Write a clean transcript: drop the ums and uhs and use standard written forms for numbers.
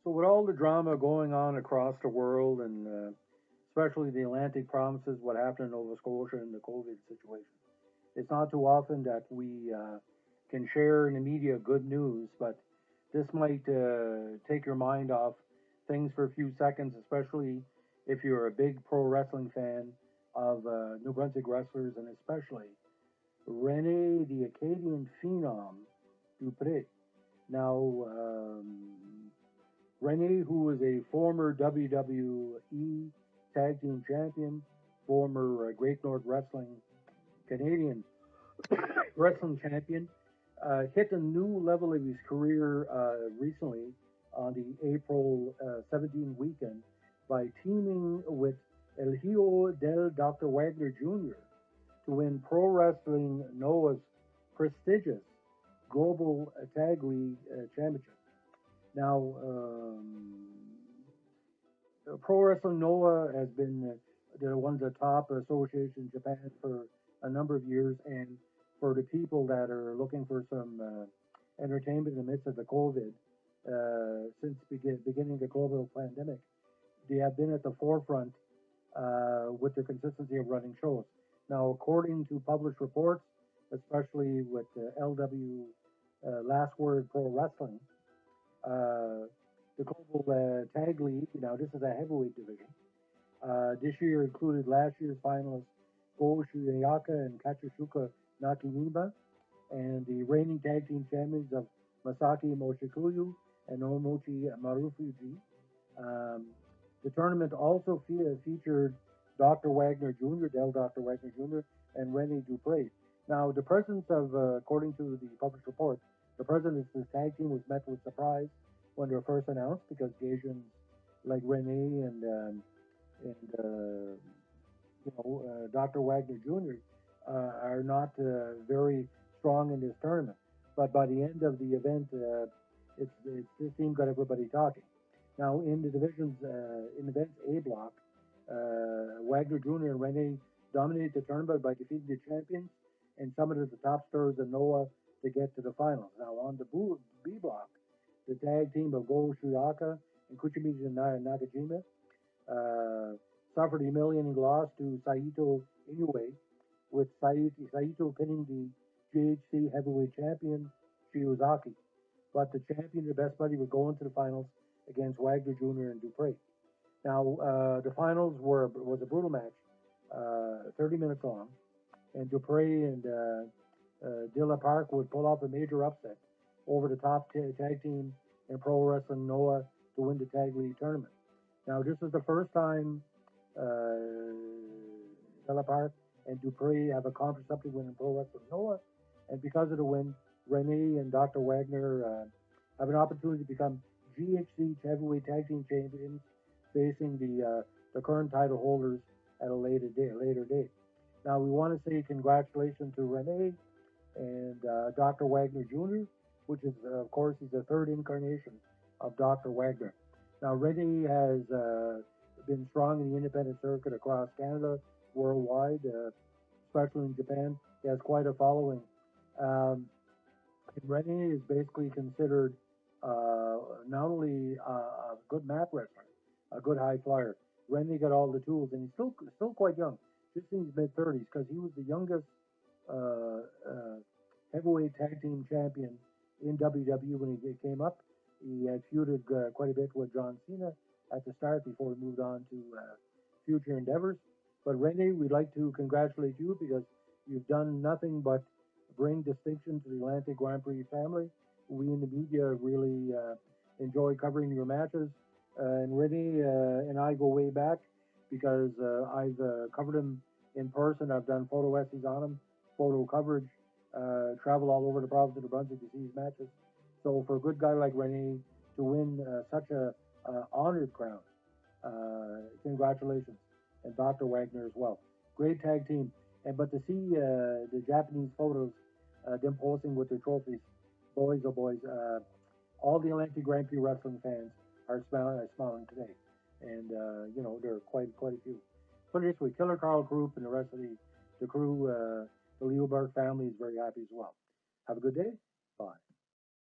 So with all the drama going on across the world, and especially the Atlantic provinces, what happened in Nova Scotia and the COVID situation, it's not too often that we can share in the media good news, but this might take your mind off things for a few seconds, especially if you're a big pro wrestling fan of New Brunswick wrestlers, and especially Rene the Acadian Phenom Dupree. Now, Rene, who is a former WWE Tag Team Champion, former Great North Wrestling Canadian Wrestling Champion, hit a new level of his career recently on the April 17 weekend by teaming with El Hijo del Dr. Wagner Jr. to win Pro Wrestling Noah's prestigious Global Tag League Championship. Now, Pro Wrestling Noah has been one of the top associations in Japan for a number of years, and for the people that are looking for some entertainment in the midst of the COVID, since beginning of the global pandemic, they have been at the forefront with their consistency of running shows. Now, according to published reports, especially with LW Last Word Pro Wrestling, the Global Tag League, now this is a heavyweight division. This year included last year's finalists Go Shuyaka and Katsushika Nakajima, and the reigning tag team champions of Masaki Moshikuyu and Omochi Marufuji. The tournament also featured Dr. Wagner Jr., Del Dr. Wagner Jr., and Rene Dupree. Now, the presence of, according to the published report, the presence of this tag team was met with surprise when they were first announced, because Gasians like Rene and Dr. Wagner Jr. Are not very strong in this tournament. But by the end of the event, this team got everybody talking. Now, in the divisions, in events A block, Wagner Jr. and Rene dominated the tournament by defeating the champions and summoned the top stars in Noah to get to the finals. Now, on the B block, the tag team of Go Shuyaka and Kuchimichi Nakajima suffered a humiliating loss to Saito Inoue, with Saito pinning the GHC heavyweight champion Shiozaki. But the champion, the best buddy, would go into the finals against Wagner Jr. and Dupree. Now, the finals was a brutal match, 30 minutes long, and Dupree and Dilla Park would pull off a major upset over the top tag team in Pro Wrestling Noah to win the Tag League tournament. Now, this is the first time Dilla Park and Dupree have accomplished something winning Pro Wrestling Noah, and because of the win, Rene and Dr. Wagner have an opportunity to become GHC Heavyweight Tag Team Champions, facing the current title holders at a later date. Now, we want to say congratulations to Rene and Dr. Wagner Jr., which is, of course, he's the third incarnation of Dr. Wagner. Now, Rene has been strong in the independent circuit across Canada, worldwide, especially in Japan. He has quite a following. Rene is basically considered not only a good mat wrestler, a good high flyer. Rene got all the tools, and he's still quite young, just in his mid-30s, because he was the youngest heavyweight tag team champion in WWE when he came up. He had feuded quite a bit with John Cena at the start before he moved on to future endeavors. But Rene, we'd like to congratulate you, because you've done nothing but bring distinction to the Atlantic Grand Prix family. We in the media really enjoy covering your matches. And Rene and I go way back, because I've covered him in person. I've done photo essays on him, photo coverage, travel all over the province of New Brunswick to see his matches. So for a good guy like Rene to win such a honored crown, congratulations. And Dr. Wagner as well. Great tag team. But to see the Japanese photos, them posing with their trophies, boys, oh boys, all the Atlantic Grand Prix wrestling fans are smiling today. And, there are quite a few. Put it this way, Killer Carl Group and the rest of the crew, the Leoberg family is very happy as well. Have a good day. Bye.